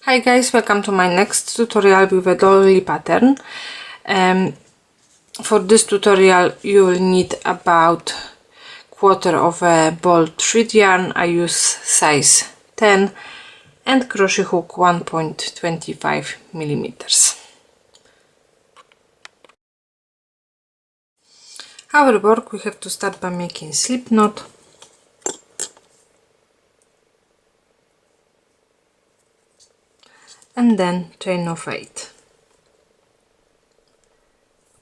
Hi guys, welcome to my next tutorial with a doily pattern. For this tutorial you will need about quarter of a ball thread yarn. I use size 10 and crochet hook 1.25 millimeters. Our work, we have to start by making slip knot. And then chain of 8.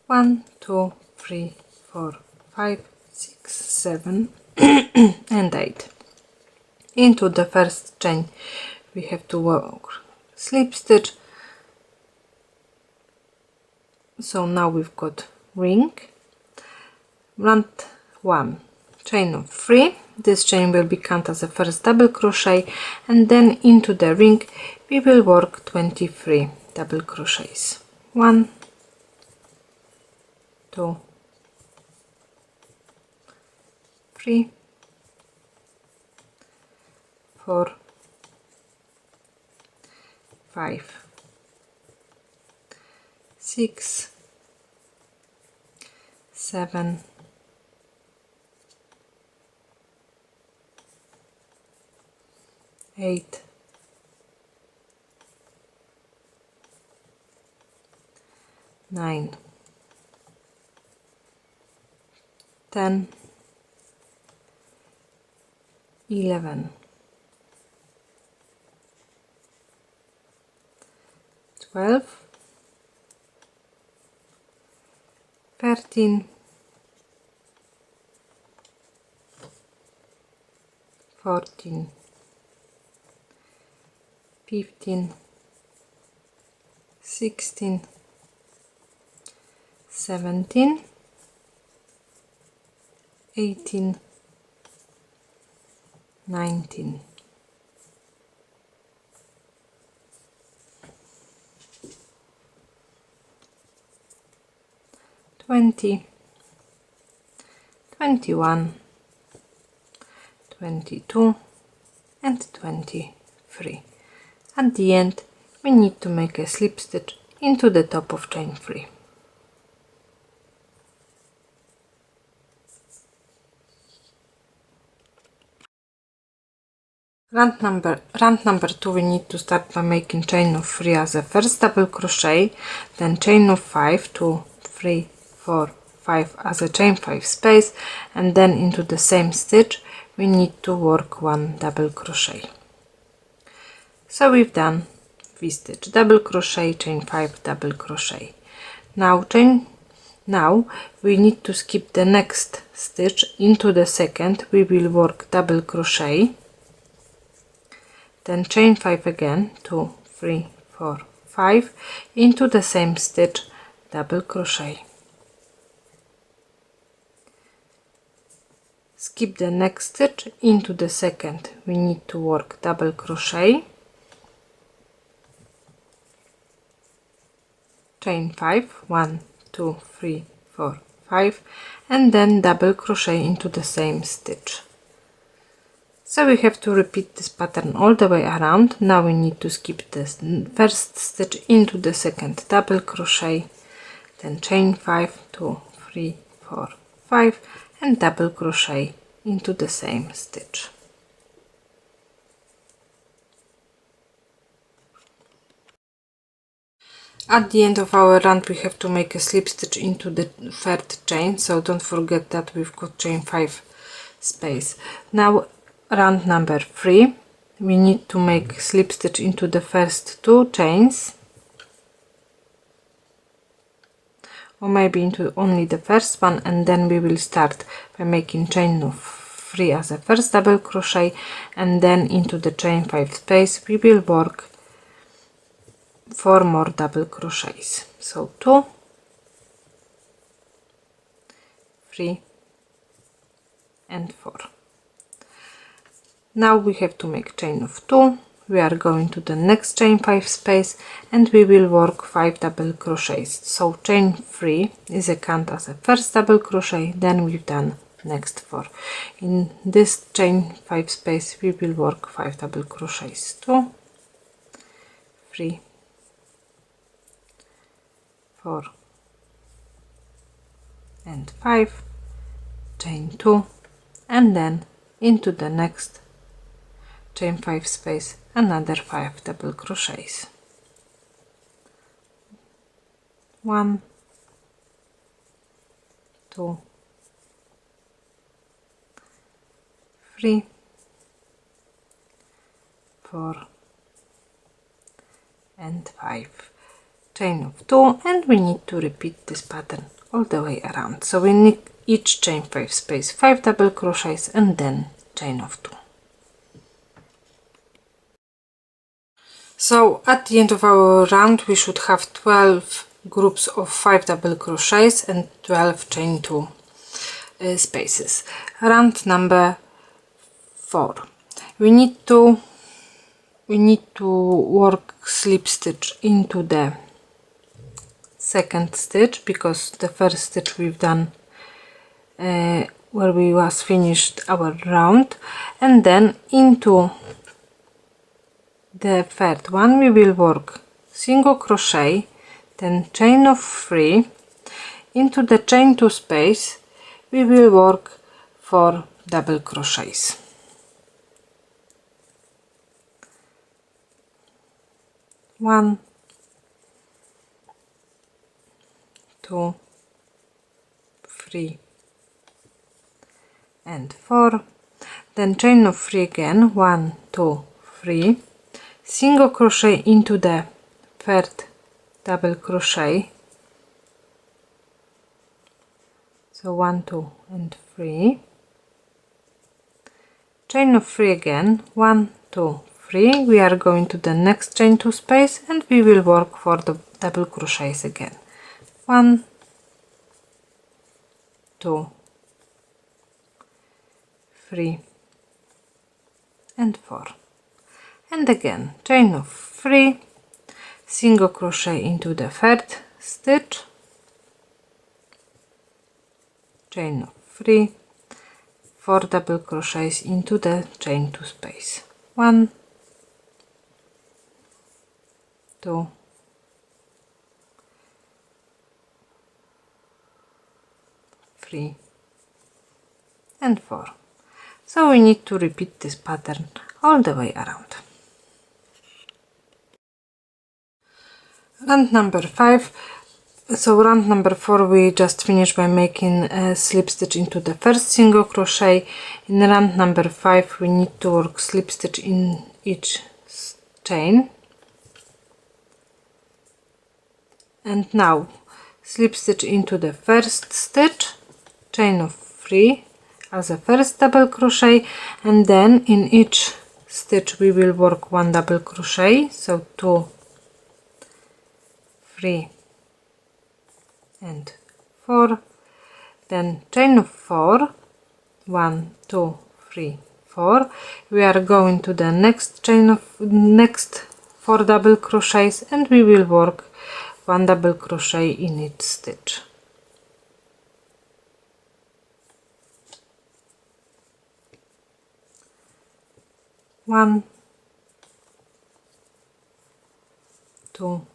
1, 2, 3, 4, 5, 6, 7 and 8. Into the first chain we have to work slip stitch. So now we've got ring, round 1, chain of 3. This chain will be counted as a first double crochet, and then into the ring we will work 23 double crochets. 1, 2, 3, 4, 5, 6, 7, 8, 9, 10, 11, 12, 13, 14, 15, 16, 17, 18, 19, 20, 21, 22 and 23. At the end we need to make a slip stitch into the top of chain 3. Round number 2, we need to start by making chain of 3 as a first double crochet, then chain of 5, 2, 3, 4, 5 as a chain 5 space, and then into the same stitch we need to work 1 double crochet. So we've done V-stitch, double crochet, chain 5, double crochet. Now we need to skip the next stitch. Into the second we will work double crochet, then chain 5 again, 2, 3, 4, 5, into the same stitch, double crochet. Skip the next stitch. Into the second we need to work double crochet, chain 5, 1, 2, 3, 4, 5, and then double crochet into the same stitch. So we have to repeat this pattern all the way around. Now we need to skip this first stitch, into the second double crochet, then chain 5, 2, 3, 4, 5 and double crochet into the same stitch. At the end of our round we have to make a slip stitch into the third chain, so don't forget that we've got chain 5 space. Now round number 3, we need to make slip stitch into the first 2 chains, or maybe into only the first one, and then we will start by making chain of 3 as a first double crochet, and then into the chain 5 space we will work 4 more double crochets. So 2, 3 and 4. Now we have to make chain of 2. We are going to the next chain 5 space and we will work 5 double crochets. So chain 3 is a count as a first double crochet, then we've done next 4. In this chain 5 space we will work 5 double crochets. 2, 3 4 and 5, chain 2, and then into the next chain 5 space another 5 double crochets. 1 2 3 4 and 5, chain of 2, and we need to repeat this pattern all the way around. So we need each chain 5 space 5 double crochets and then chain of 2. So at the end of our round we should have 12 groups of 5 double crochets and 12 chain 2 spaces. Round number 4. We need to work slip stitch into the second stitch, because the first stitch we've done where we was finished our round, and then into the third one we will work single crochet, then chain of 3, into the chain 2 space we will work 4 double crochets. 1 2 3 and 4, then chain of 3 again, 1 2 3, single crochet into the third double crochet, so 1 2 and 3, chain of 3 again, 1 2 3, we are going to the next chain 2 space and we will work for the double crochets again. 1 2 3 and 4, and again chain of 3, single crochet into the third stitch, chain of 3, 4 double crochets into the chain 2 space, 1 2 3 and 4. So we need to repeat this pattern all the way around. Round number 5. So round number 4 we just finished by making a slip stitch into the first single crochet. In round number 5 we need to work slip stitch in each chain, and now slip stitch into the first stitch, chain of 3 as a first double crochet, and then in each stitch we will work 1 double crochet, so 2 3 and 4, then chain of 4, 1 2 3 4, we are going to the next chain of next 4 double crochets and we will work 1 double crochet in each stitch. 1 2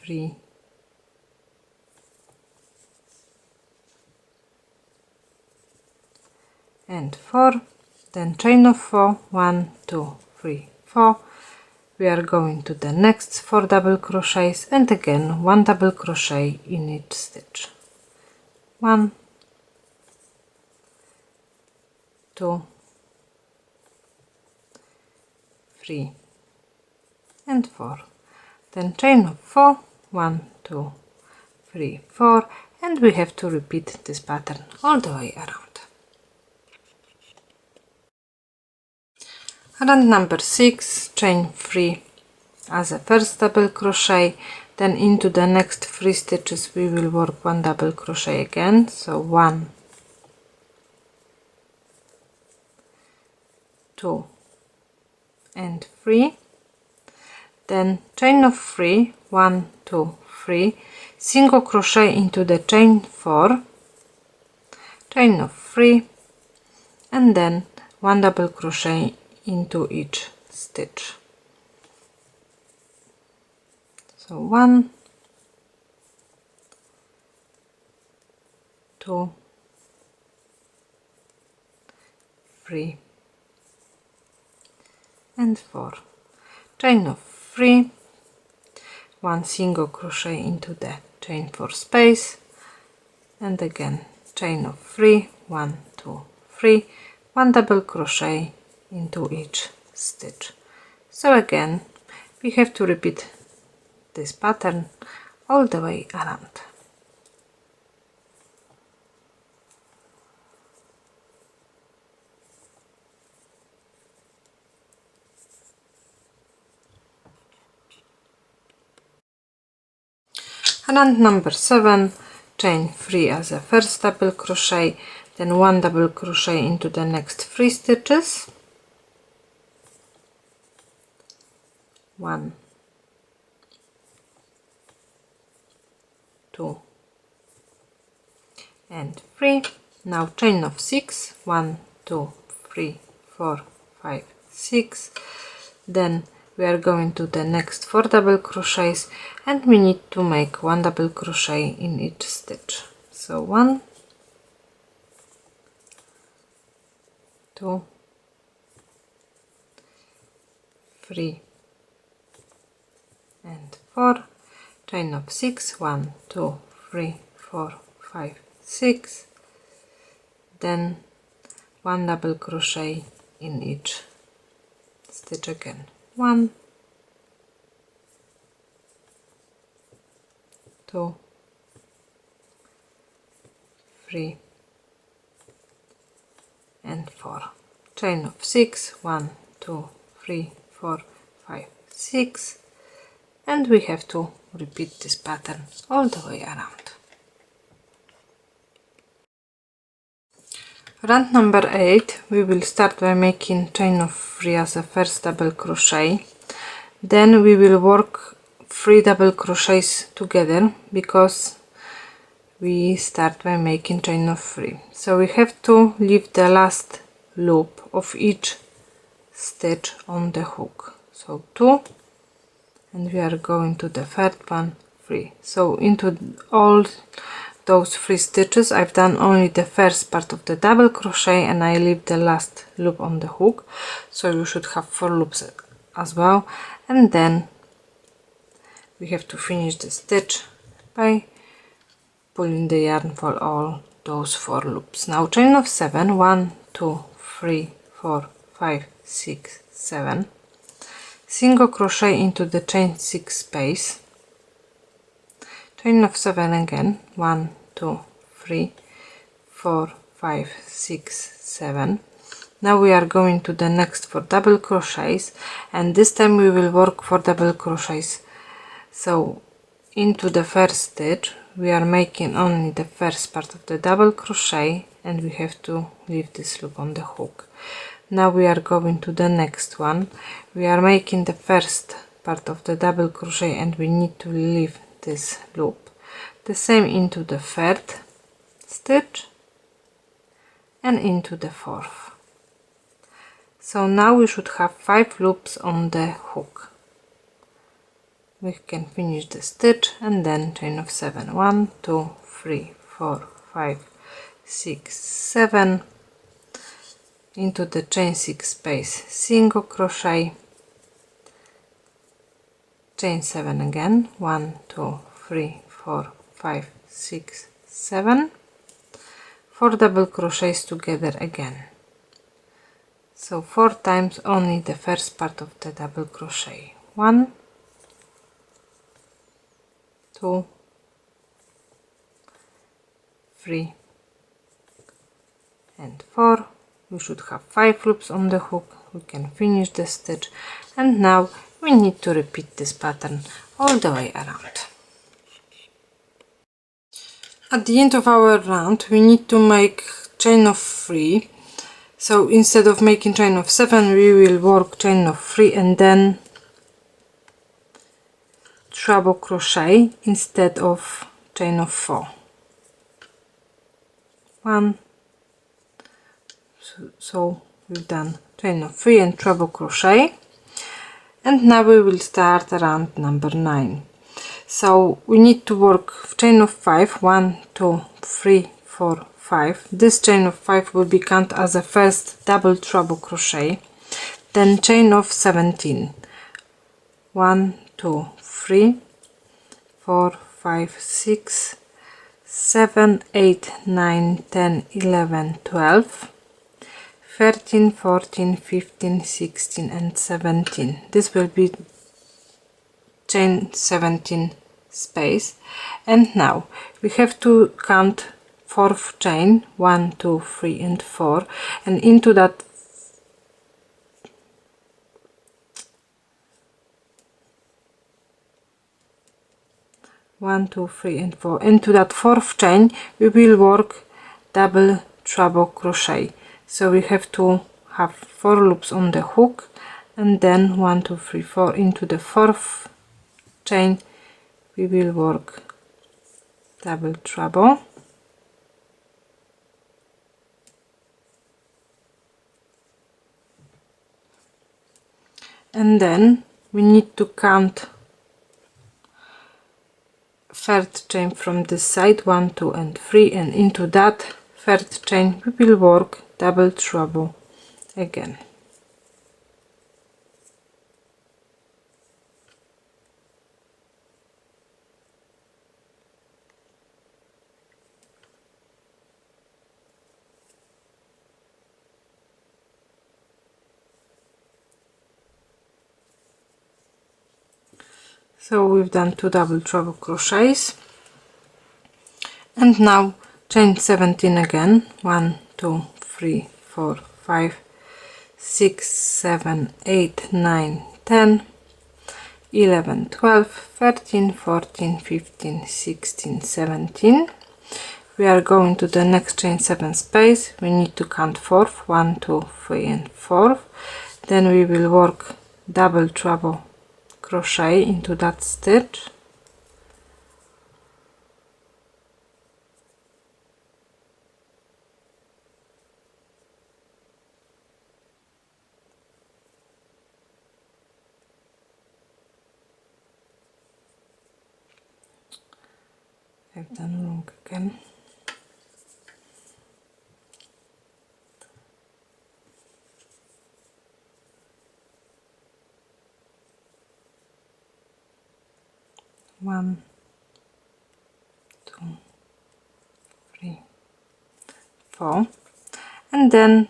3 and 4, then chain of 4, 1 2 3 4, we are going to the next 4 double crochets and again 1 double crochet in each stitch. 1 2 3 and 4, then chain of 4, 1 2 3 4, and we have to repeat this pattern all the way around. Round number 6, chain 3 as a first double crochet, then into the next 3 stitches we will work 1 double crochet again, so 1 2 and 3, then chain of 3, 1 2 3, single crochet into the chain 4, chain of 3, and then 1 double crochet into each stitch. So 1, 2, 3 and 4. Chain of 3, 1 single crochet into the chain 4 space, and again chain of 3, 1, 2, 3, 1 double crochet into each stitch. So again we have to repeat this pattern all the way around. Round number 7, chain 3 as a first double crochet, then 1 double crochet into the next 3 stitches, 1, 2 and 3. Now chain of 6, 1, 2, 3, 4, 5, 6. Then we are going to the next 4 double crochets, and we need to make 1 double crochet in each stitch. So 1, 2, 3 and 4, chain of 6, 1, 2, 3, 4, 5, 6, then 1 double crochet in each stitch again. 1, 2, 3 and 4, chain of 6, 1, 2, 3, 4, 5, 6, and we have to repeat this pattern all the way around. Round number 8, we will start by making chain of 3 as a first double crochet. Then we will work 3 double crochets together because we start by making chain of 3. So we have to leave the last loop of each stitch on the hook. So 2, and we are going to the third one, 3. So into all those 3 stitches I've done only the first part of the double crochet, and I leave the last loop on the hook, so you should have 4 loops as well. And then we have to finish the stitch by pulling the yarn for all those 4 loops. Now chain of 7, 1, 2, 3, 4, 5, 6, 7, single crochet into the chain 6 space, chain of 7 again, 1, 2, 3, 4, 5, 6, 7. Now we are going to the next 4 double crochets, and this time we will work 4 double crochets. So into the first stitch we are making only the first part of the double crochet, and we have to leave this loop on the hook. Now we are going to the next one. We are making the first part of the double crochet, and we need to leave this loop. The same into the third stitch and into the fourth. So now we should have 5 loops on the hook. We can finish the stitch and then chain of 7, 1, 2, 3, 4, 5, 6, 7, into the chain 6 space, single crochet, chain 7 again, 1, 2, 3, 4, 5, 6, 7, 4 double crochets together again. So 4 times only the first part of the double crochet. 1, 2, 3 and 4. We should have 5 loops on the hook. We can finish the stitch, and now we need to repeat this pattern all the way around. At the end of our round we need to make chain of 3. So instead of making chain of 7 we will work chain of 3 and then treble crochet instead of chain of 4. 1, so we've done chain of 3 and treble crochet. And now we will start round number 9. So we need to work chain of 5, 1, 2, 3, 4, 5. This chain of 5 will be counted as a first double treble crochet, then chain of 17, 1, 2, 3, 4, 5, 6, 7, 8, 9, 10, 11, 12, 13, 14, 15, 16 and 17. This will be chain 17 space. And now we have to count 4th chain, 1, 2, 3 and 4, and into that one, two, 3 and 4, into that 4th chain we will work double treble crochet. So we have to have 4 loops on the hook, and then 1, 2, 3, 4 into the 4th chain we will work double treble, and then we need to count 3rd chain from this side, 1, 2 and 3, and into that 3rd chain we will work double treble again. So we've done 2 double treble crochets, and now chain 17 again, 1, 2, 3, 4, 5, 6, 7, 8, 9, 10, 11, 12, 13, 14, 15, 16, 17. We are going to the next chain 7 space. We need to count 4th, 1, 2, 3 and 4. Then we will work double treble crochet into that stitch, I've done wrong again. One, 2, 3, 4, and then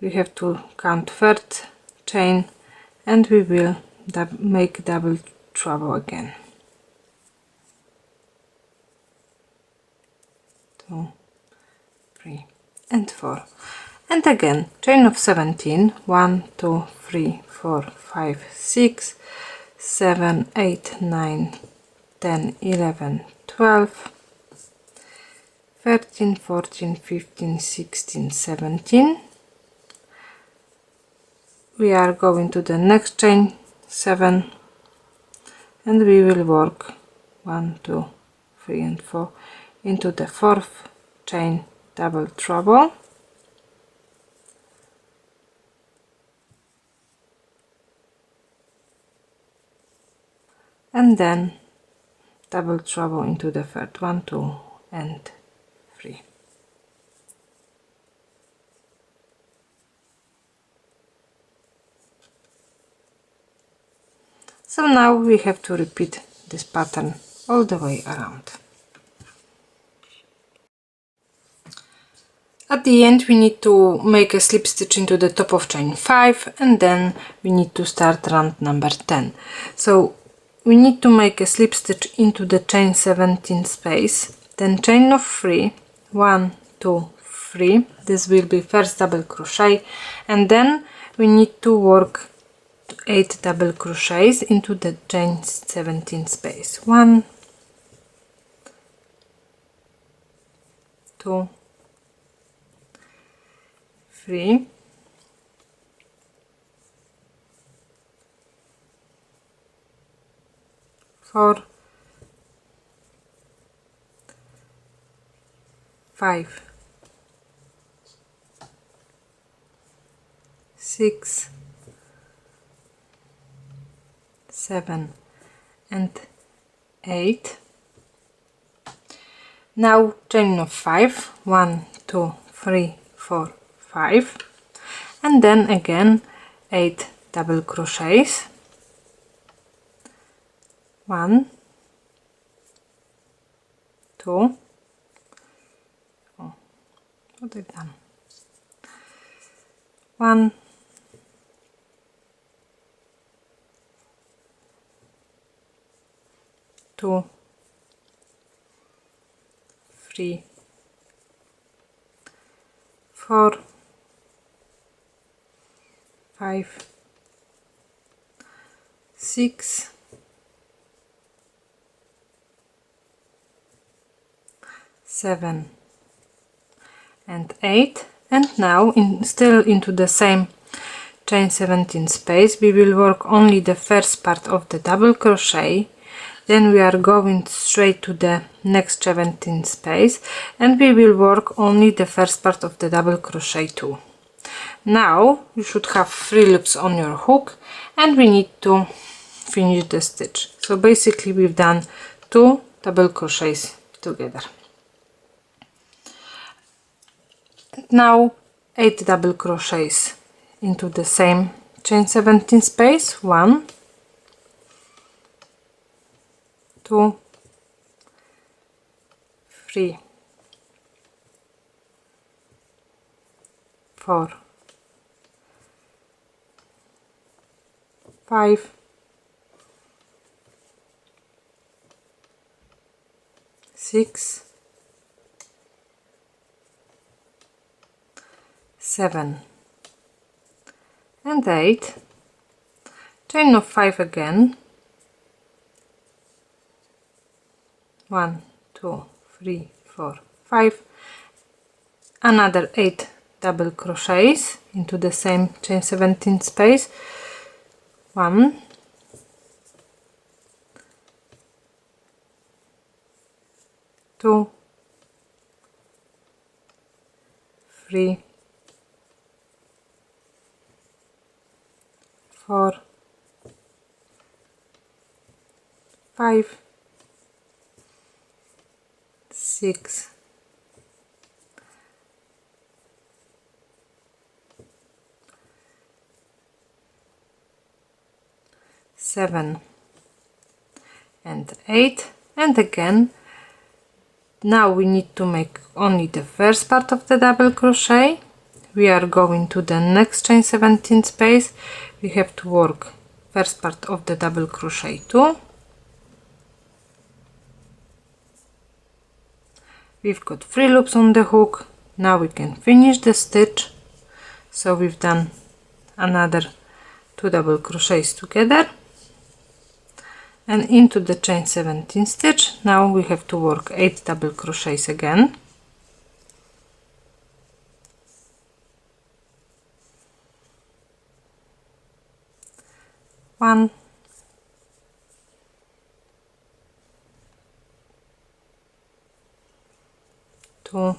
we have to count 3rd chain, and we will make double treble again. 2, 3 and 4, and again chain of 17, 1, 2, 3, 4, 5, 6, 7, 8, 9, 10, 11, 12, 13, 14, 15, 16, 17. We are going to the next chain 7, and we will work 1, 2, 3 and 4 into the 4th chain double treble, and then double treble into the 3rd, 1, 2 and 3. So now we have to repeat this pattern all the way around. At the end we need to make a slip stitch into the top of chain 5, and then we need to start round number 10. So we need to make a slip stitch into the chain 17 space, then chain of 3, 1, 2, 3. This will be first double crochet, and then we need to work 8 double crochets into the chain 17 space. 1, 2, 3, 4, 5, 6, 7 and 8. Now chain of 5, 1, 2, 3, 4, 5, and then again 8 double crochets, 1, 2, oh, what I've done, 1, 2, 3, 4, 5, 6, 7 and 8, and now still into the same chain 17 space we will work only the first part of the double crochet, then we are going straight to the next 17 space and we will work only the first part of the double crochet too. Now you should have 3 loops on your hook and we need to finish the stitch. So basically we've done 2 double crochets together. Now 8 double crochets into the same chain 17 space, 1, 2, 3, 4, 5, 6, 7 and 8, chain of 5 again, 1, 2, 3, 4, 5, another 8 double crochets into the same chain 17 space, 1, 2, 3, 4, 5, 6, 7 and 8, and again now we need to make only the first part of the double crochet. We are going to the next chain 17 space. We have to work first part of the double crochet too. We've got 3 loops on the hook. Now we can finish the stitch. So we've done another 2 double crochets together and into the chain 17 stitch. Now we have to work 8 double crochets again. 1, 2,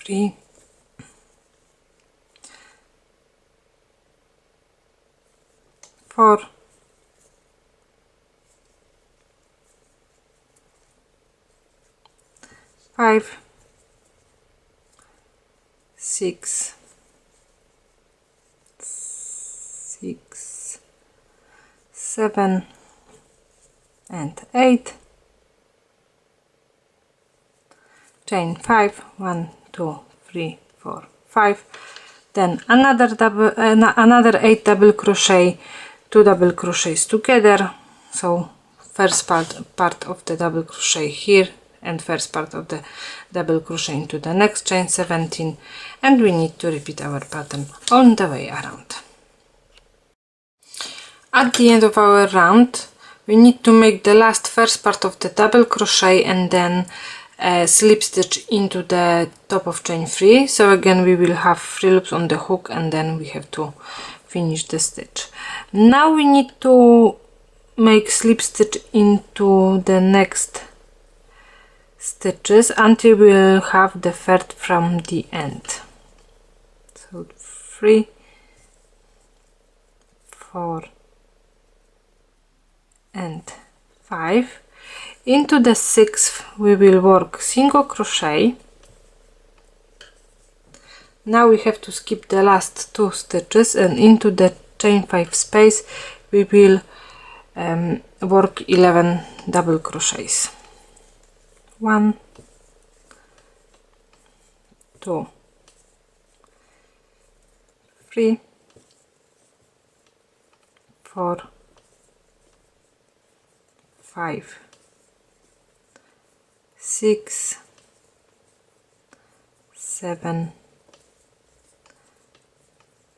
3, 4, 5, 6, 7 and 8, chain 5, 1, 2, 3, 4, 5, then another 8 double crochet, 2 double crochets together. So first part of the double crochet here and first part of the double crochet into the next chain 17, and we need to repeat our pattern all the way around. At the end of our round we need to make the last first part of the double crochet and then slip stitch into the top of chain 3. So again we will have 3 loops on the hook and then we have to finish the stitch. Now we need to make slip stitch into the next stitches until we'll have the third from the end. So 3, 4 and 5. Into the 6th we will work single crochet. Now we have to skip the last 2 stitches, and into the chain 5 space we will work 11 double crochets. 1, 2, 3, 4, 5, 6, 7,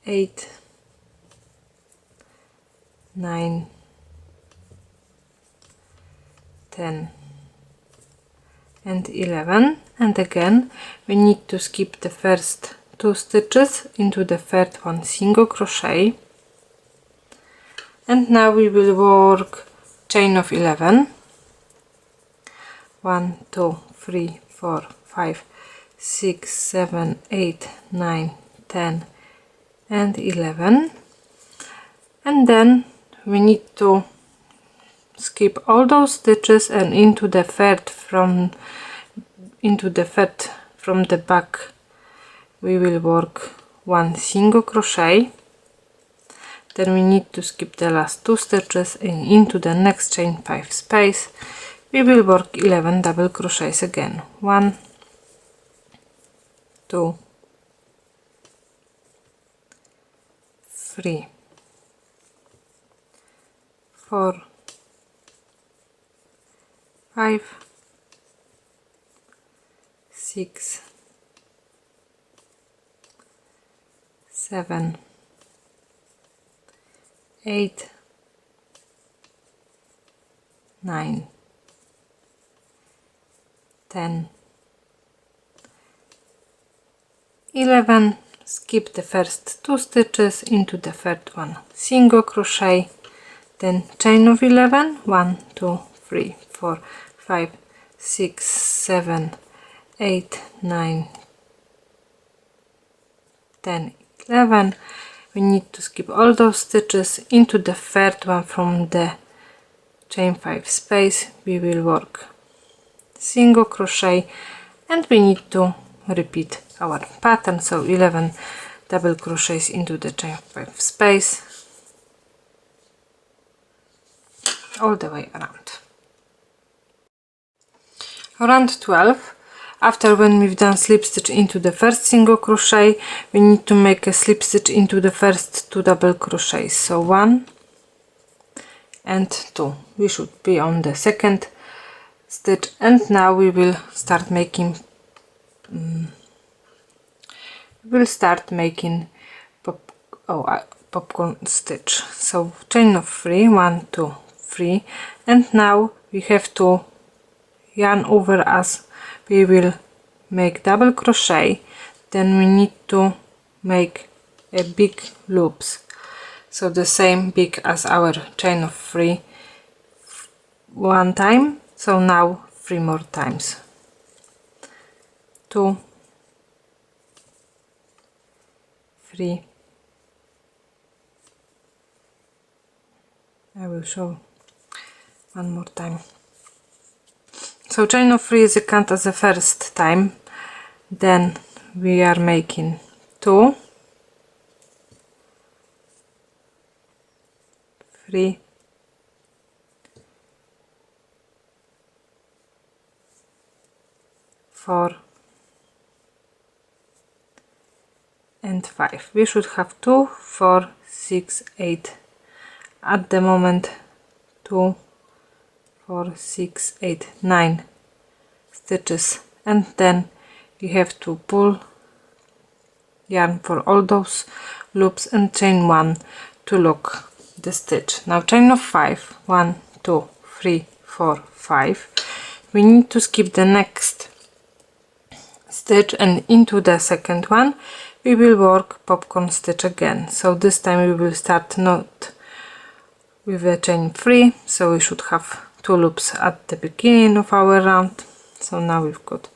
8, 9, 10 and 11, and again we need to skip the first 2 stitches, into the third one single crochet, and now we will work chain of 11. 1, 2, 3, 4, 5, 6, 7, 8, 9, 10 and 11, and then we need to skip all those stitches, and into the third from the back we will work 1 single crochet. Then we need to skip the last 2 stitches, and into the next chain 5 space we will work 11 double crochets again. 1, 2, 3, 4, 5, 6, 7, 8, 9, 10, 11, skip the first 2 stitches, into the third one single crochet, then chain of 11, 1, 2, 3, 4, 5, 6, 7, 8, 9, 10, 11. We need to skip all those stitches, into the third one from the chain 5 space we will work single crochet, and we need to repeat our pattern, so 11 double crochets into the chain 5 space all the way around. Around 12, after when we've done slip stitch into the first single crochet, we need to make a slip stitch into the first 2 double crochets, so 1 and 2. We should be on the second stitch, and now we will start making popcorn stitch. So chain of 3, 1, 2, 3, and now we have to yarn over as we will make double crochet. Then we need to make a big loops, so the same big as our chain of 3 one time, so now 3 more times. 2, 3, I will show one more time. So chain of 3 is a count as the first time, then we are making 2, 3, 4 and 5. We should have 2, 4, 6, 8 at the moment. 2, 4, 6, 8, 9 stitches, and then you have to pull yarn for all those loops and chain 1 to lock the stitch. Now chain of 5, 1, 2, 3, 4, 5. We need to skip the next stitch, and into the second one we will work popcorn stitch again. So this time we will start not with the chain 3, so we should have 2 loops at the beginning of our round. So now we've got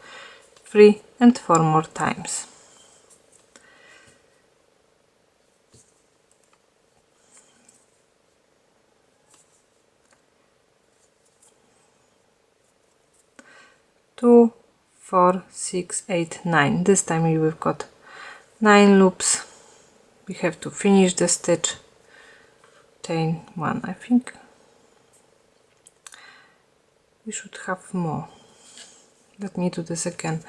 3 and 4 more times. Two, 4, 6, 8, 9. This time we've got 9 loops. We have to finish the stitch, chain 1. I think we should have more. Let me do this again.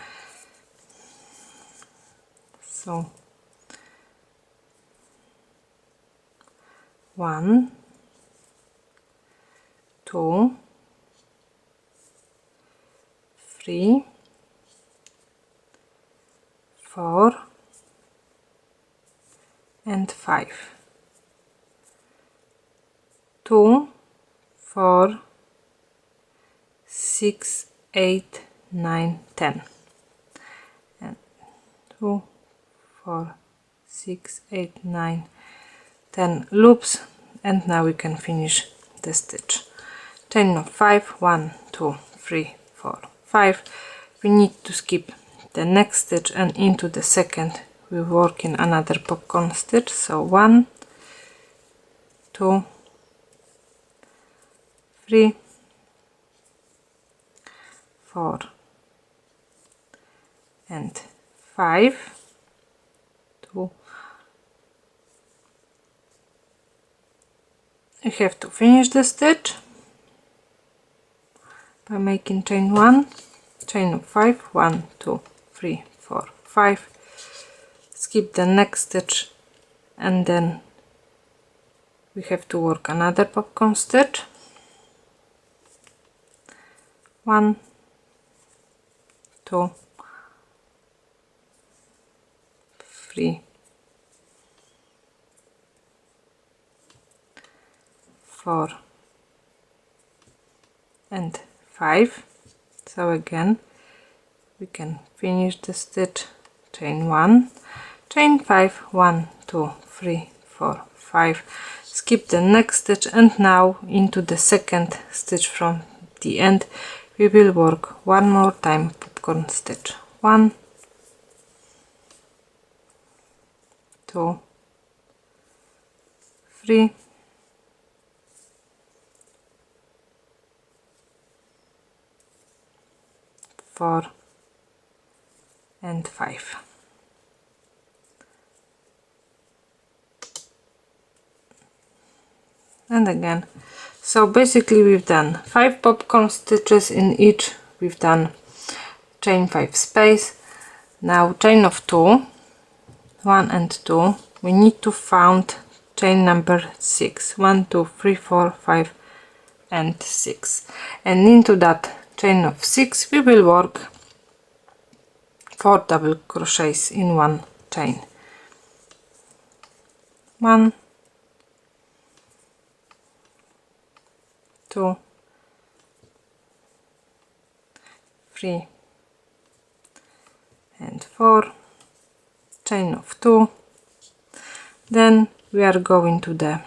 So 1, 2, 3, 4 and 5. 2, 4, 6, 8, 9, 10. And 2, 4, 6, 8, 9, 10 loops, and now we can finish the stitch. Chain of 5, 1, 2, 3, 4, 5. We need to skip the next stitch, and into the second we work in another popcorn stitch. So 1, 2, 3, 4 and 5. 2. You have to finish the stitch by making chain 1, chain of 5, 1, 2, 3, 4, 5. Skip the next stitch, and then we have to work another popcorn stitch. 1, 2, 3, 4 and 5. So again we can finish the stitch, chain 1, chain 5, 1, 2, 3, 4, 5. Skip the next stitch, and now into the second stitch from the end we will work one more time popcorn stitch. 1, 2, 3, 4 and 5. And again. So basically we've done 5 popcorn stitches in each. We've done chain 5 space. Now chain of 2, 1 and 2. We need to find chain number 6. 1, 2, 3, 4, 5 and 6. And into that chain of 6 we will work 4 double crochets in one chain. 1, 2, 3 and 4, chain of 2. Then we are going to the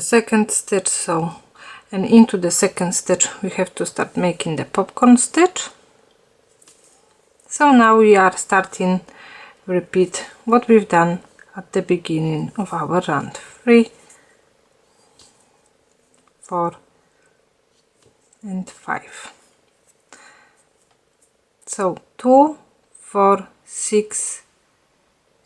second stitch. So, and into the second stitch we have to start making the popcorn stitch. So now we are starting repeat what we've done at the beginning of our round. 3, 4 and 5. So 2, 4, 6,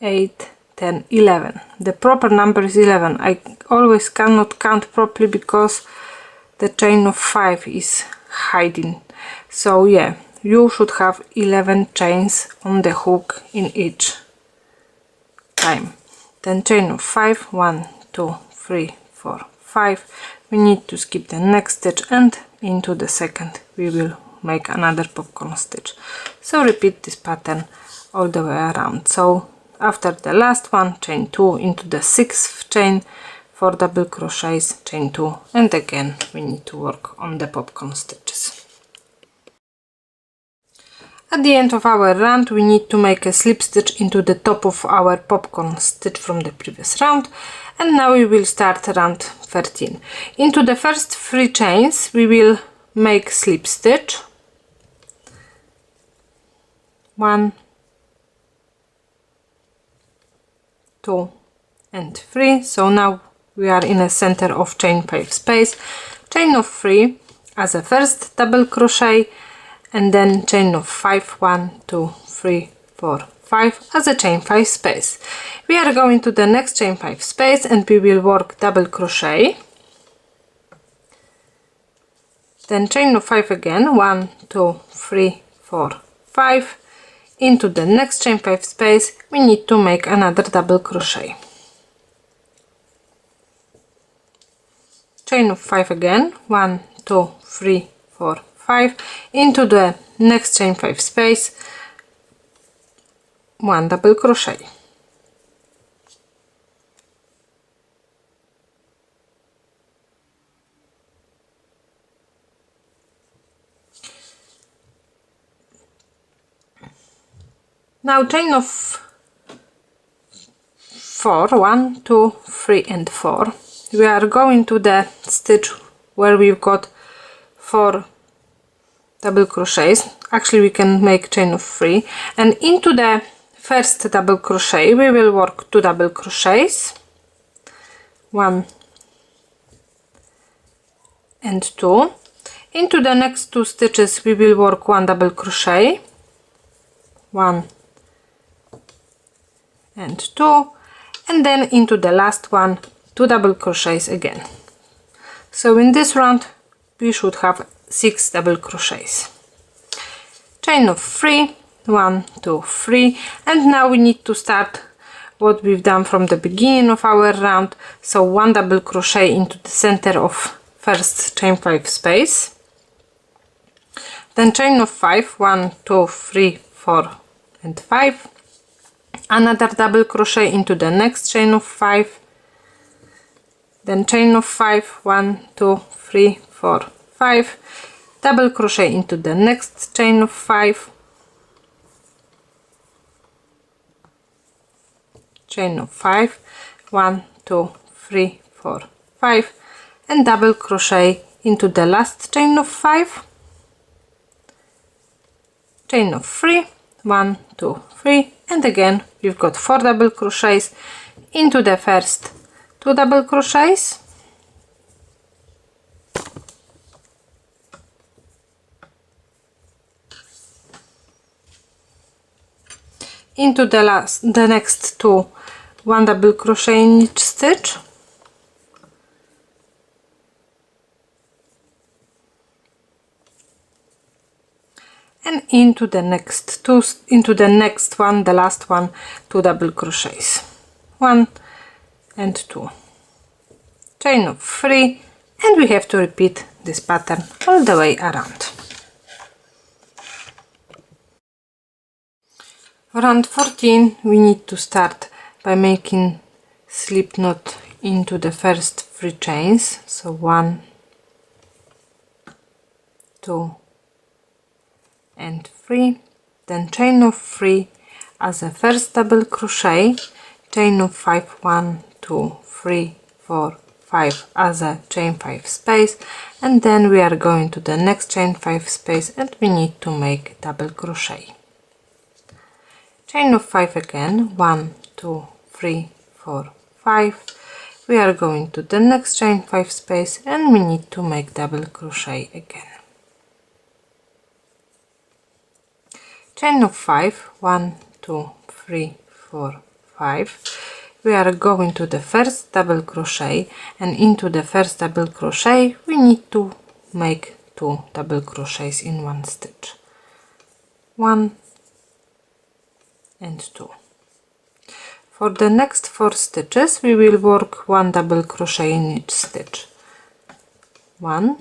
8, 10, 11. The proper number is 11. I always cannot count properly because the chain of 5 is hiding. So yeah, you should have 11 chains on the hook in each time. Then chain of 5, 1, 2, 3, 4, 5. We need to skip the next stitch, and into the second we will make another popcorn stitch. So repeat this pattern all the way around. So after the last one, chain 2 into the 6th chain, 4 double crochets, chain 2, and again we need to work on the popcorn stitches. At the end of our round we need to make a slip stitch into the top of our popcorn stitch from the previous round, and now we will start round 13. Into the first 3 chains we will make slip stitch, 1, 2 and 3. So now we are in a center of chain 5 space, chain of 3 as a first double crochet, and then chain of 5, 1, 2, 3, 4, 5 as a chain 5 space. We are going to the next chain 5 space and we will work double crochet, then chain of 5 again, 1, 2, 3, 4, 5. Into the next chain 5 space we need to make another double crochet, chain of 5 again, 1, 2, 3, 4, 5. Into the next chain 5 space, 1 double crochet, now chain of 4, 1, 2, 3 and 4. We are going to the stitch where we've got 4 double crochets. Actually we can make chain of 3, and into the first double crochet we will work 2 double crochets, 1 and 2. Into the next 2 stitches we will work 1 double crochet, 1 and 2, and then into the last one 2 double crochets again. So in this round we should have 6 double crochets, chain of 3, 1, 2, 3, and now we need to start what we've done from the beginning of our round. So 1 double crochet into the center of first chain 5 space, then chain of 5, 1, 2, 3, 4 and 5, another double crochet into the next chain of 5, then chain of 5, 1, 2, 3, 4, 5, double crochet into the next chain of 5, chain of 5, 1, 2, 3, 4, 5, and double crochet into the last chain of 5, chain of 3, 1, 2, 3, and again we've got 4 double crochets into the first 2 double crochets, into the next 2 1 double crochet in each stitch, and into the next one, the last one, 2 double crochets, 1 and 2, chain of 3, and we have to repeat this pattern all the way around. Round 14 we need to start by making slip knot into the first 3 chains, so 1, 2 and 3, then chain of 3 as a first double crochet, chain of 5, 1, 2, 3, 4, 5 as a chain 5 space, and then we are going to the next chain 5 space and we need to make double crochet, chain of 5 again, 1, 2, 3, 4, 5, we are going to the next chain 5 space and we need to make double crochet again, chain of 5, 1, 2, 3, 4, 5, we are going to the first double crochet, and into the first double crochet we need to make 2 double crochets in one stitch, 1 and 2. For the next 4 stitches we will work 1 double crochet in each stitch, 1,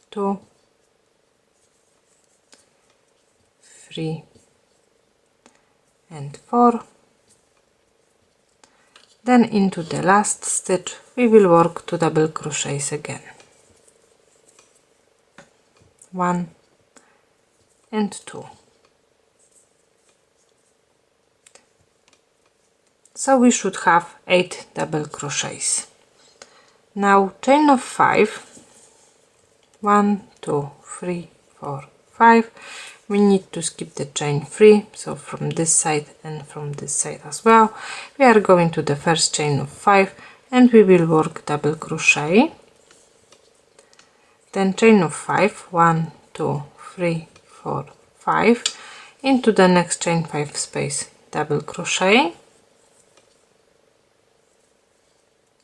2, 3 and 4, then into the last stitch we will work 2 double crochets again, 1 and 2. So we should have 8 double crochets. Now chain of 5, 1, 2, 3, 4, 5. We need to skip the chain 3, so from this side and from this side as well. We are going to the first chain of 5 and we will work double crochet, then chain of 5, 1, 2, 3, 4, 5, into the next chain 5 space, double crochet,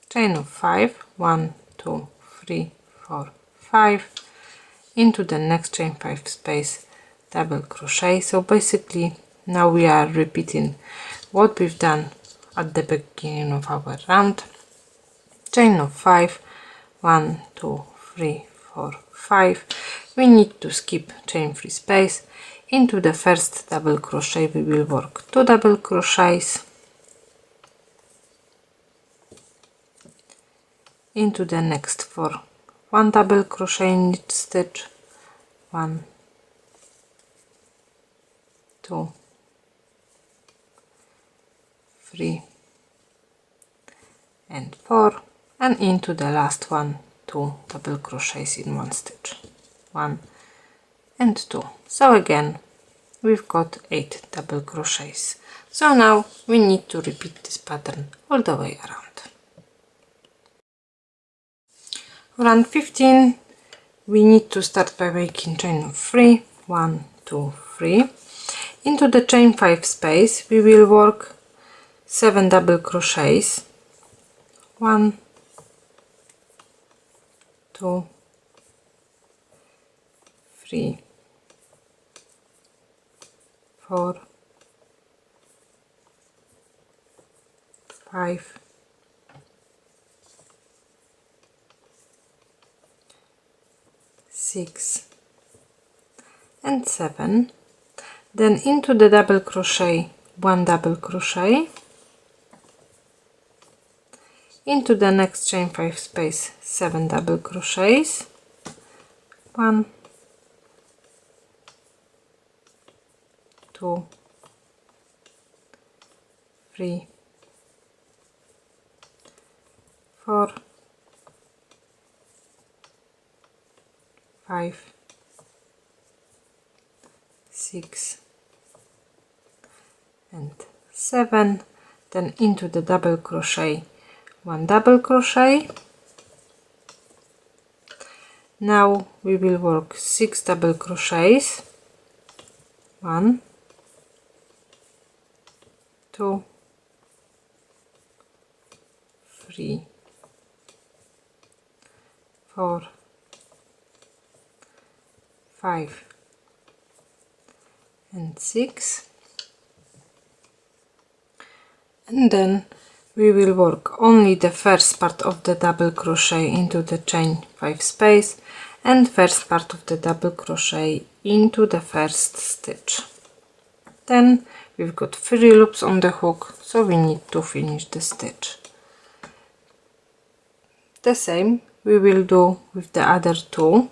chain of 5, 1, 2, 3, 4, 5, into the next chain 5 space, double crochet. So basically now we are repeating what we've done at the beginning of our round. Chain of 5, 1, 2, 3, 4, 5. We need to skip chain 3 space. Into the first double crochet we will work 2 double crochets, into the next for 1 double crochet in each stitch, 1, 2, 3 and 4, and into the last one 2 double crochets in one stitch, 1 and 2. So again we've got 8 double crochets. So now we need to repeat this pattern all the way around. Round 15 we need to start by making chain of 3, 1, 2, 3. Into the chain 5 space we will work 7 double crochets, 1, 2, 3, 4, 5, 6 and 7. Then into the double crochet 1 double crochet, into the next chain 5 space 7 double crochets, 1, 2, 3, 4, 5, 6 and 7. Then into the double crochet 1 double crochet. Now we will work 6 double crochets, 1, 2, 3, 4, 5 and 6, and then we will work only the first part of the double crochet into the chain 5 space and first part of the double crochet into the first stitch. Then we've got 3 loops on the hook, so we need to finish the stitch. The same we will do with the other 2.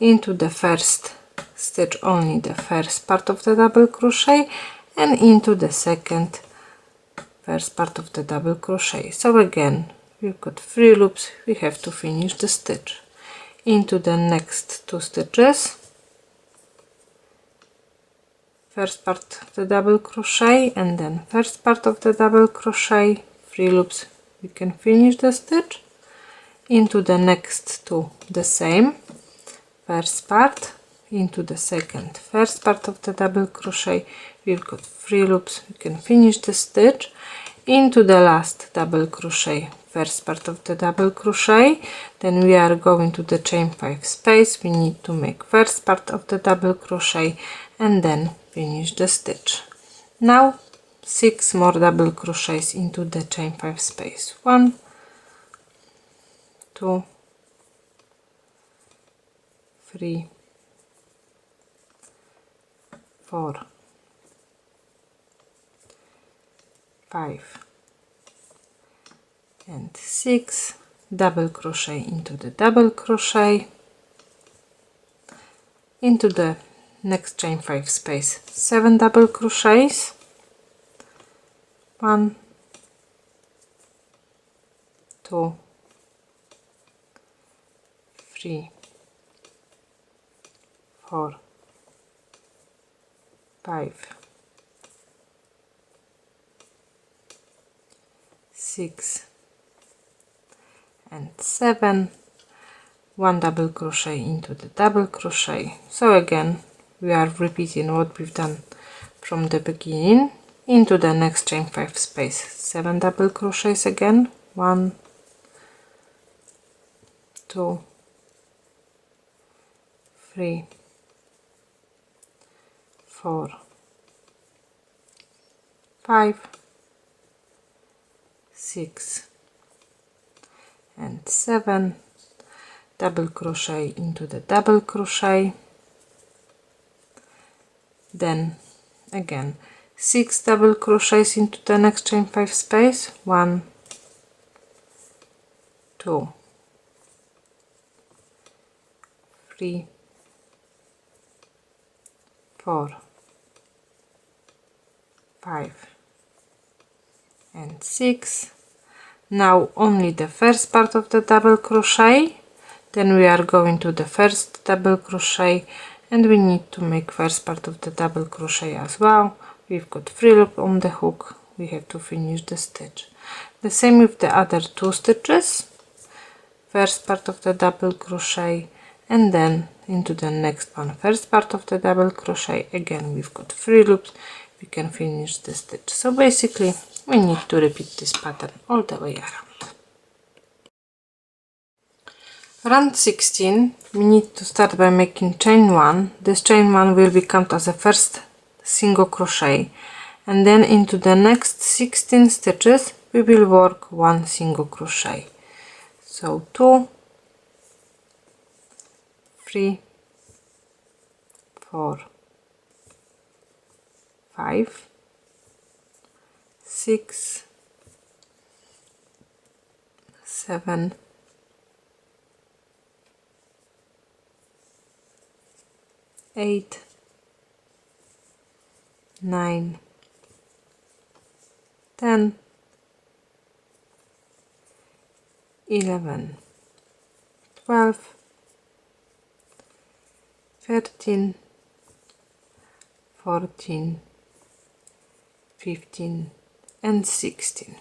Into the first stitch only the first part of the double crochet, and into the second first part of the double crochet. So again we've got 3 loops, we have to finish the stitch. Into the next 2 stitches, first part of the double crochet and then first part of the double crochet, 3 loops, we can finish the stitch. Into the next 2 the same, first part, into the second first part of the double crochet, we've got 3 loops, we can finish the stitch. Into the last double crochet, first part of the double crochet, then we are going to the chain 5 space, we need to make first part of the double crochet and then finish the stitch. Now 6 more double crochets into the chain 5 space, 1, 2, 3, 4, 5 and 6, double crochet into the double crochet, into the next chain 5 space 7 double crochets, 1, 2, 3, 4, 5, 6 and 7, 1 double crochet into the double crochet. So again we are repeating what we've done from the beginning. Into the next chain 5 space 7 double crochets again, 1, 2, 3, 4, 5, 6 and 7, double crochet into the double crochet, then again 6 double crochets into the next chain 5 space, 1, 2, 3, 4, 5 and 6. Now only the first part of the double crochet, then we are going to the first double crochet and we need to make first part of the double crochet as well. We've got 3 loops on the hook, we have to finish the stitch. The same with the other 2 stitches, first part of the double crochet and then into the next one, first part of the double crochet, again we've got 3 loops, we can finish the stitch. So basically we need to repeat this pattern all the way around. Round 16 we need to start by making chain 1. This chain 1 will be counted as a first single crochet, and then into the next 16 stitches we will work 1 single crochet. So 2, 3, 4, 5, 6, 7, 8, 9, 10, 11, 12, 13, 14, 15 and 16.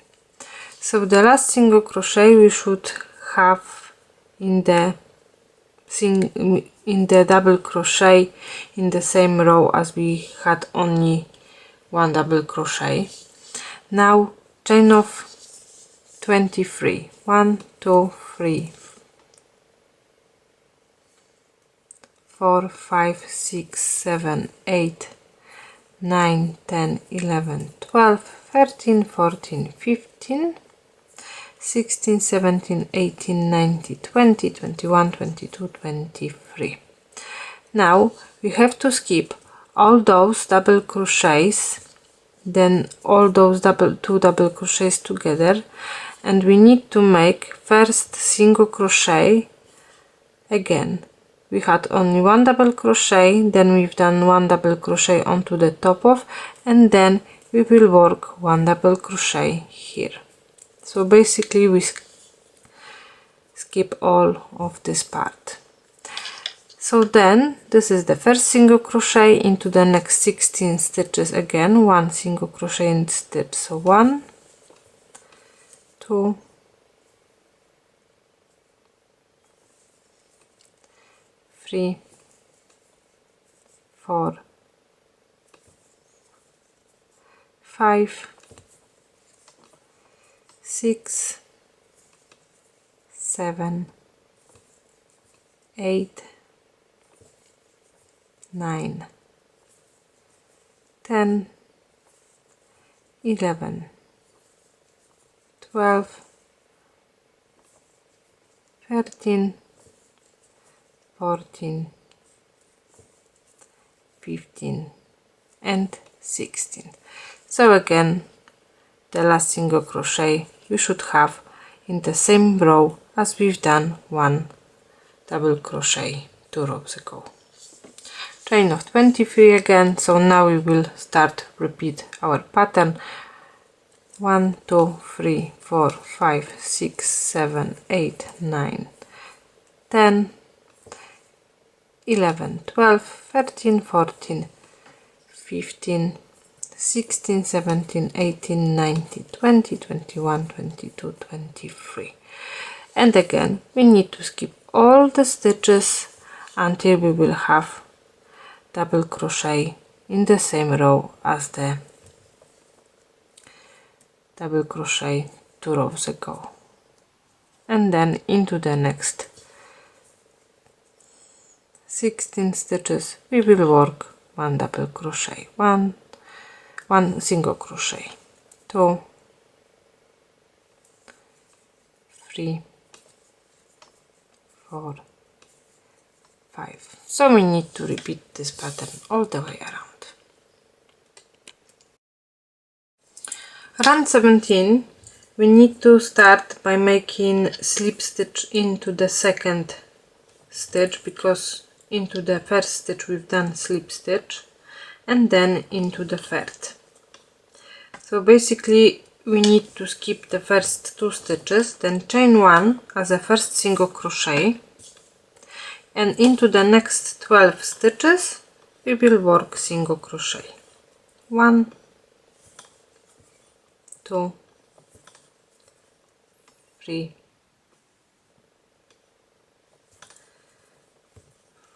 So the last single crochet we should have in the double crochet in the same row as we had only 1 double crochet. Now chain of 23, 1, 2, 3, 4, 5, 6, 7, 8, 9, 10, 11, 12, 13, 14, 15, 16, 17, 18, 19, 20, 21, 22, 23. Now we have to skip all those double crochets, then all those 2 double crochets together, and we need to make first single crochet. Again we had only 1 double crochet, then we've done 1 double crochet onto the top of, and then we will work 1 double crochet here. So basically we skip all of this part. So then this is the first single crochet into the next 16 stitches, again 1 single crochet in stitch. So 1, 2, 3, 4, 5, 6, 7, 8, 9, 10, 11, 12, 13, 14, 15 and 16. So again the last single crochet you should have in the same row as we've done 1 double crochet 2 rows ago. chain of 23 again. So now we will start repeat our pattern. 1 2 3 4 5 6 7 8 9 10 11 12 13 14 15 16 17 18 19 20 21 22 23, and again we need to skip all the stitches until we will have double crochet in the same row as the double crochet 2 rows ago, and then into the next 16 stitches we will work 1 double crochet, 1 single crochet, 2 3 4 5. So we need to repeat this pattern all the way around. Round 17 we need to start by making slip stitch into the second stitch, because into the first stitch we've done slip stitch, and then into the third. So basically we need to skip the first 2 stitches, then chain 1 as a first single crochet, and into the next 12 stitches we will work single crochet. 1 2 3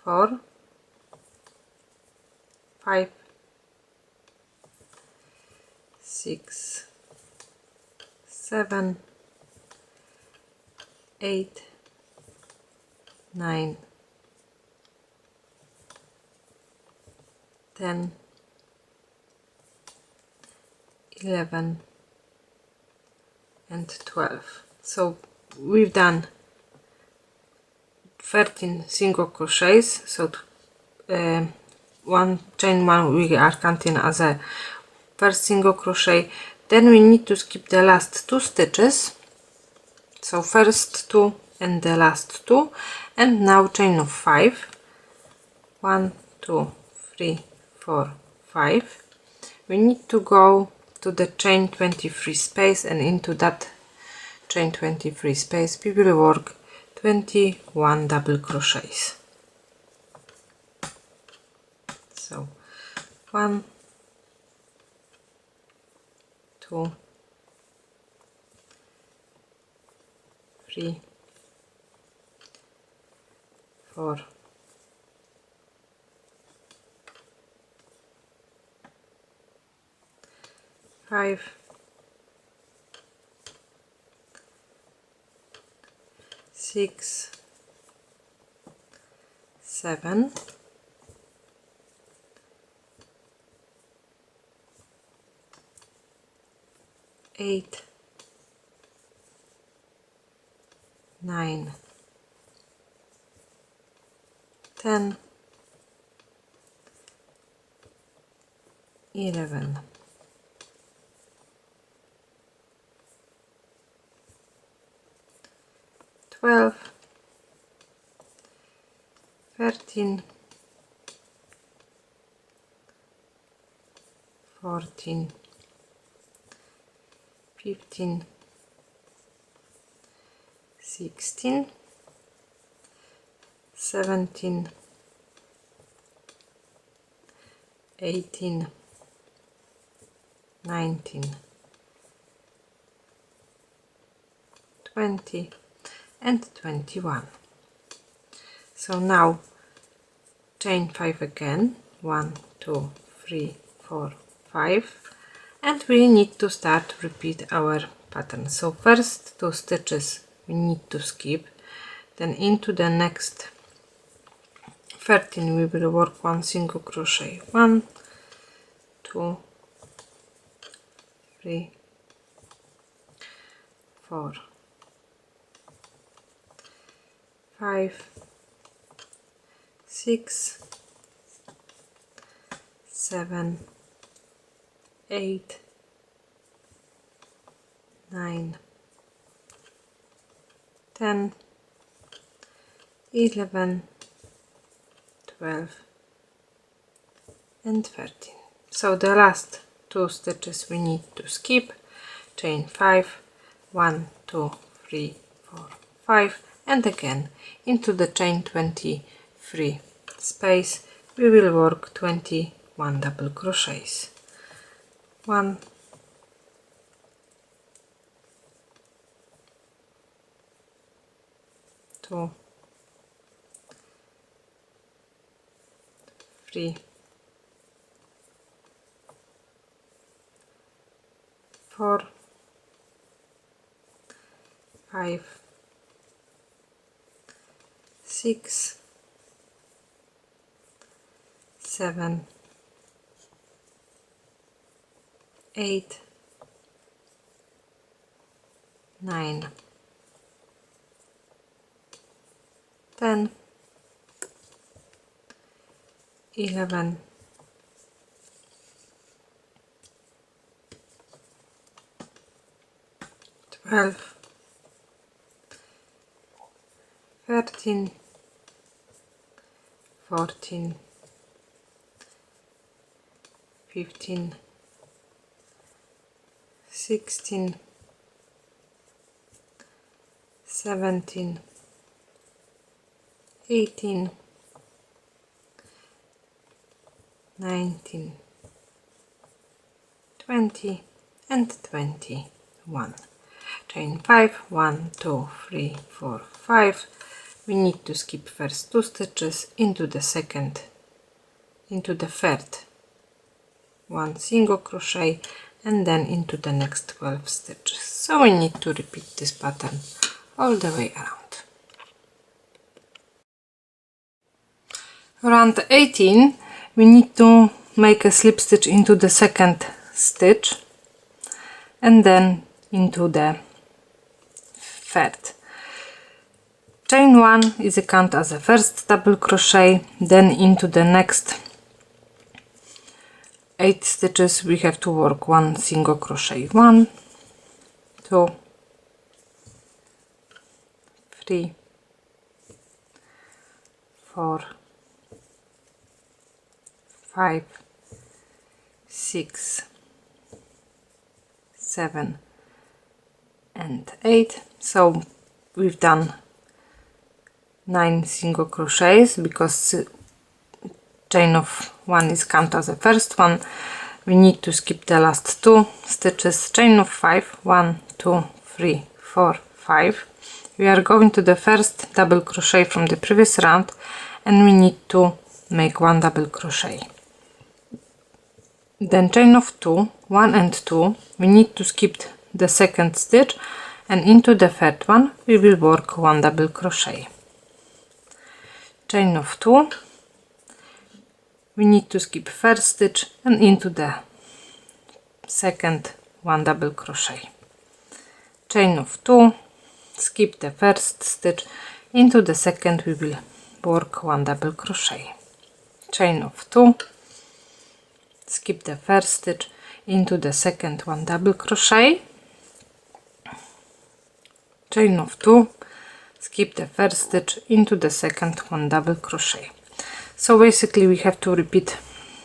4 5 6 7 8 9 10 11 and 12. So we've done 13 single crochets, so one chain 1 we are counting as a first single crochet. Then we need to skip the last 2 stitches, so first 2 and the last 2, and now chain of 5, 1 2 3 4 5. We need to go to the chain 23 space, and into that chain 23 space we will work 21 double crochets. So 1 2 3 4 5 6 7 8 9 10 11 12 13 14 15 16 17 18 19 20 and 21. So now chain 5 again, 1 2 3 4 5, and we need to start repeat our pattern. So first 2 stitches we need to skip, then into the next 13 we will work 1 single crochet, 1 2 3 4 5 6 7 8 9 10 11 12 and 13. So the last 2 stitches we need to skip, chain 5, 1, 2, 3, 4, 5, and again into the chain 23 space we will work 21 double crochets. 1, 2, 3, 4, 5, 6, 7, 8, 9, 10, 11, 12, 13, 14, 15, 16, 17, 18, 19, 20, and 21. Chain 5, 1, 2, 3, 4, 5. We need to skip first 2 stitches into the third 1 single crochet, and then into the next 12 stitches. So we need to repeat this pattern all the way around. Around 18 we need to make a slip stitch into the second stitch and then into the third. Chain 1 is a count as a first double crochet, then into the next 8 stitches we have to work 1 single crochet. 1, 2, 3, 4, 5, 6, 7, and 8. So we've done 9 single crochets because chain of 1 is counted as the first one. We need to skip the last 2 stitches. Chain of 5, 1, 2, 3, 4, 5. We are going to the first double crochet from the previous round and we need to make 1 double crochet. Then chain of 2, 1 and 2, we need to skip the second stitch, and into the third one we will work 1 double crochet. Chain of 2, we need to skip first stitch and into the second 1 double crochet. Chain of 2, skip the first stitch, into the second we will work 1 double crochet. Chain of 2, skip the first stitch, into the second 1 double crochet. Chain of 2, skip the first stitch, into the second 1 double crochet. So basically we have to repeat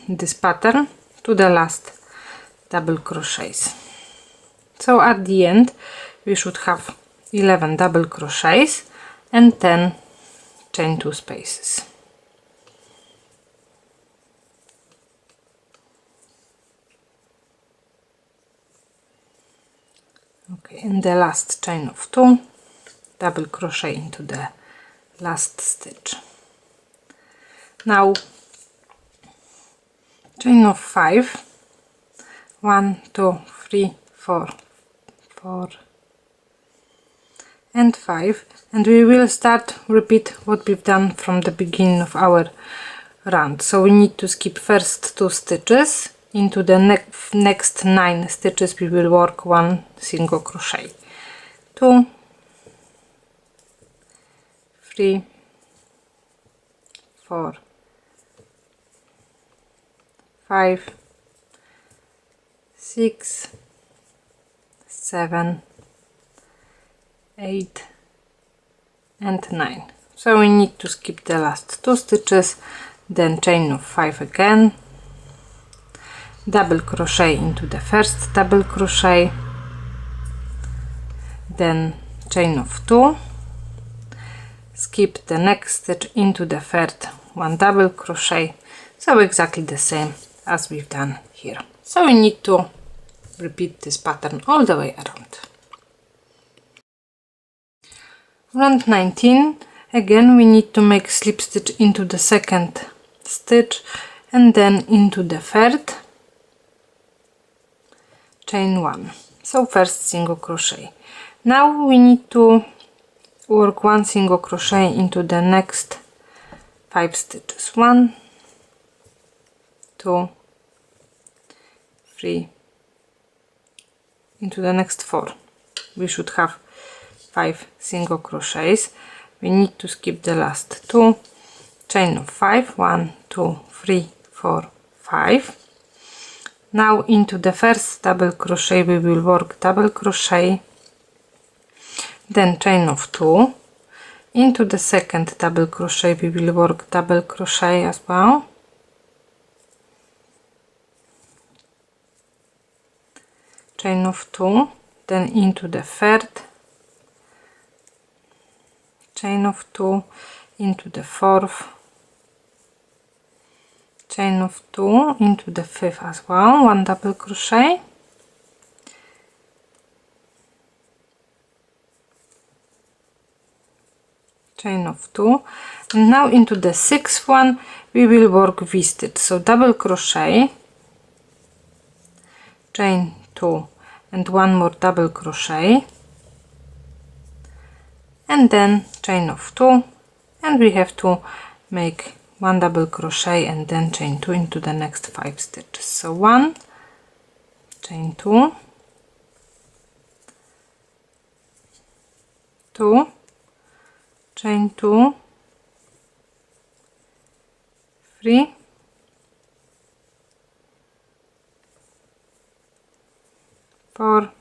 this pattern to the last double crochets. So at the end we should have 11 double crochets and 10 chain 2 spaces. Okay, and the last chain of 2, double crochet into the last stitch. Now chain of 5, 1, 2, 3, 4, 4 and 5, and we will start repeat what we've done from the beginning of our round. So we need to skip first 2 stitches. Into the next 9 stitches we will work 1 single crochet. 2, 3, 4, 5, 6, 7, 8 and 9. So we need to skip the last 2 stitches, then chain of 5 again, double crochet into the first double crochet, then chain of 2, skip the next stitch into the third, 1 double crochet, so exactly the same as we've done here. So we need to repeat this pattern all the way around. Round 19, again we need to make slip stitch into the second stitch and then into the third, chain 1, so first single crochet. Now we need to work 1 single crochet into the next 5 stitches, 1, 2, 3, into the next 4. We should have 5 single crochets. We need to skip the last 2, chain of 5, 1, 2, 3, 4, 5. Now into the first double crochet we will work double crochet, then chain of 2, into the second double crochet we will work double crochet as well, chain of 2, then into the third, chain of 2, into the fourth, chain of 2, into the fifth as well, 1 double crochet, chain of 2, and now into the sixth one we will work V-stitch, so double crochet, chain 2 and 1 more double crochet, and then chain of 2, and we have to make 1 double crochet and then chain 2 into the next 5 stitches, so 1, chain 2, 2, chain 2, 3, 4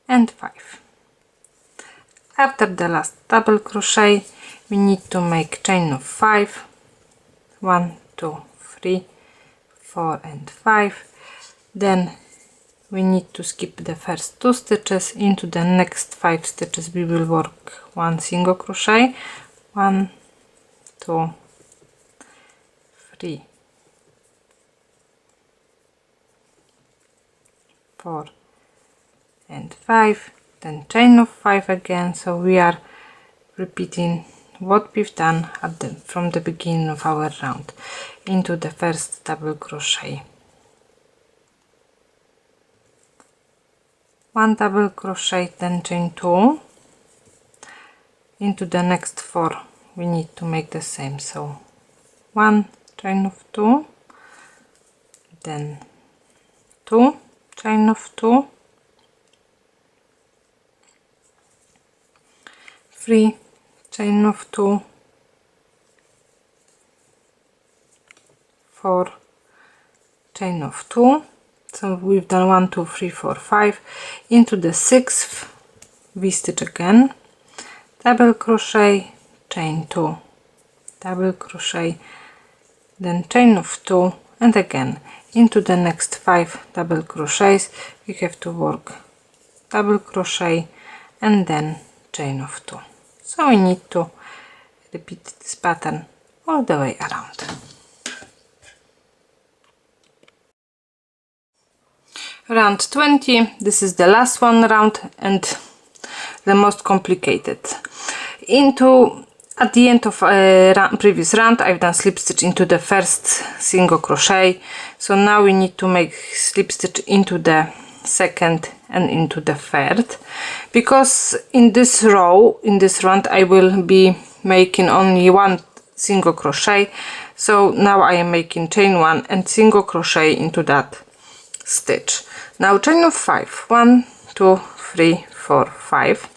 and 5. After the last double crochet we need to make chain of 5, 1, 2, 3, 4 and 5. Then we need to skip the first 2 stitches. Into the next 5 stitches we will work 1 single crochet, 1, 2, 3, 4 and 5, then chain of 5 again, so we are repeating what we've done from the beginning of our round. Into the first double crochet, 1 double crochet, then chain 2, into the next 4 we need to make the same, so 1 chain of 2, then 2 chain of 2, 3 chain of 2, 4 chain of 2, so we've done 1, 2, 3, 4, 5. Into the sixth V-stitch again, double crochet, chain 2, double crochet, then chain of 2, and again into the next 5 double crochets we have to work double crochet and then chain of 2. So we need to repeat this pattern all the way around. Round 20, this is the last one round and the most complicated. At the end of previous round I've done slip stitch into the first single crochet, so now we need to make slip stitch into the second and into the third, because in this row, in this round, I will be making only 1 single crochet, so now I am making chain 1 and single crochet into that stitch. Now chain of 5, 1, 2, 3, 4, 5.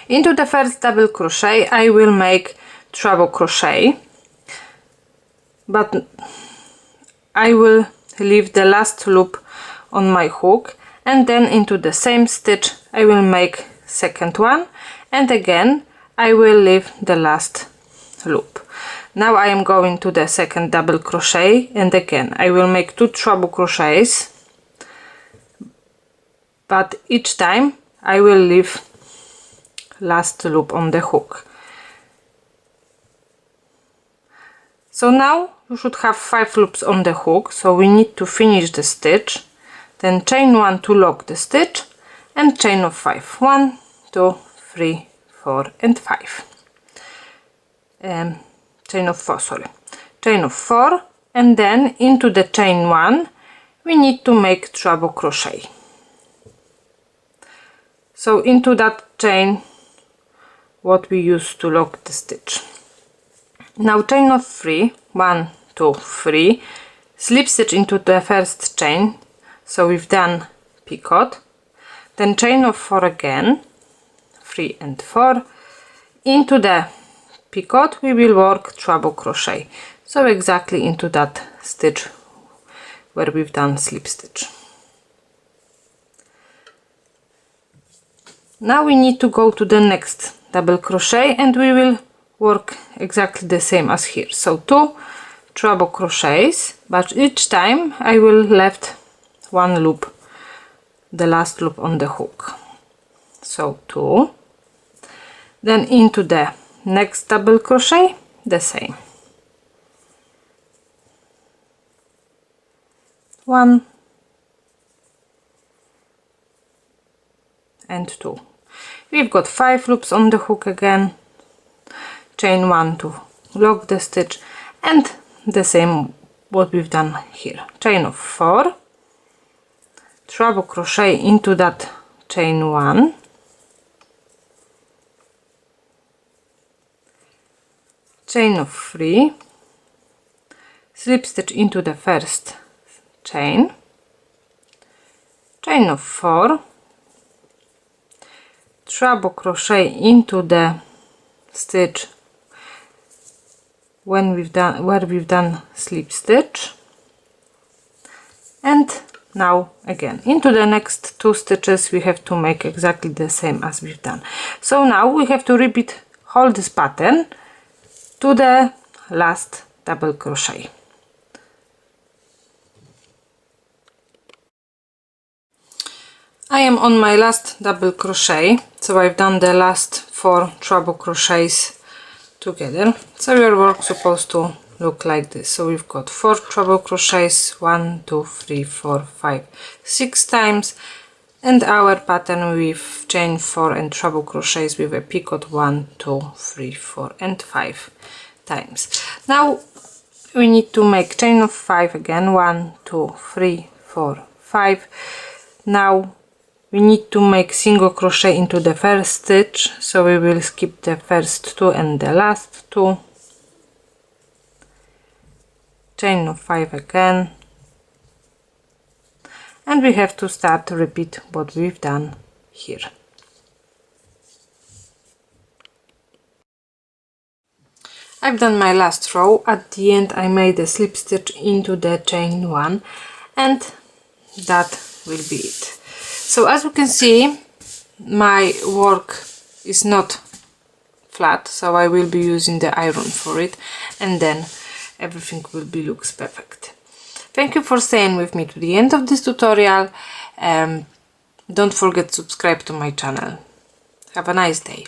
Into the first double crochet I will make treble crochet, but I will leave the last loop on my hook, and then into the same stitch I will make second one, and again I will leave the last loop. Now I am going to the second double crochet, and again I will make 2 treble crochets, but each time I will leave last loop on the hook. So now you should have 5 loops on the hook, so we need to finish the stitch, then chain 1 to lock the stitch, and chain of 5. 1, 2, 3, 4 and 5. Chain of 4, sorry. Chain of 4, and then into the chain 1 we need to make treble crochet. So into that chain what we use to lock the stitch. Now chain of 3, 1, 2, 3, slip stitch into the first chain, so we've done picot, then chain of 4 again, 3 and 4, into the picot we will work treble crochet, so exactly into that stitch where we've done slip stitch. Now we need to go to the next double crochet, and we will work exactly the same as here, so 2 treble crochets, but each time I will left 1 loop, the last loop on the hook, so 2, then into the next double crochet the same, 1 and 2. We've got 5 loops on the hook again, chain 1 to lock the stitch, and the same what we've done here, chain of 4, treble crochet into that chain 1, chain of 3, slip stitch into the first chain, chain of 4, treble crochet into the stitch when where we've done slip stitch, and now again into the next 2 stitches we have to make exactly the same as we've done. So now we have to repeat all this pattern to the last double crochet. I am on my last double crochet, so I've done the last 4 treble crochets together, so your work supposed to look like this. So we've got 4 treble crochets, 1, 2, 3, 4, 5, 6 times, and our pattern with chain 4 and treble crochets with a picot 1, 2, 3, 4 and 5 times. Now we need to make chain of 5 again, 1, 2, 3, 4, 5. Now we need to make single crochet into the first stitch, so we will skip the first 2 and the last 2, chain of 5 again, and we have to start to repeat what we've done here. I've done my last row. At the end I made a slip stitch into the chain 1, and that will be it. So as you can see, my work is not flat, so I will be using the iron for it, and then everything will be looks perfect. Thank you for staying with me to the end of this tutorial. Don't forget to subscribe to my channel. Have a nice day.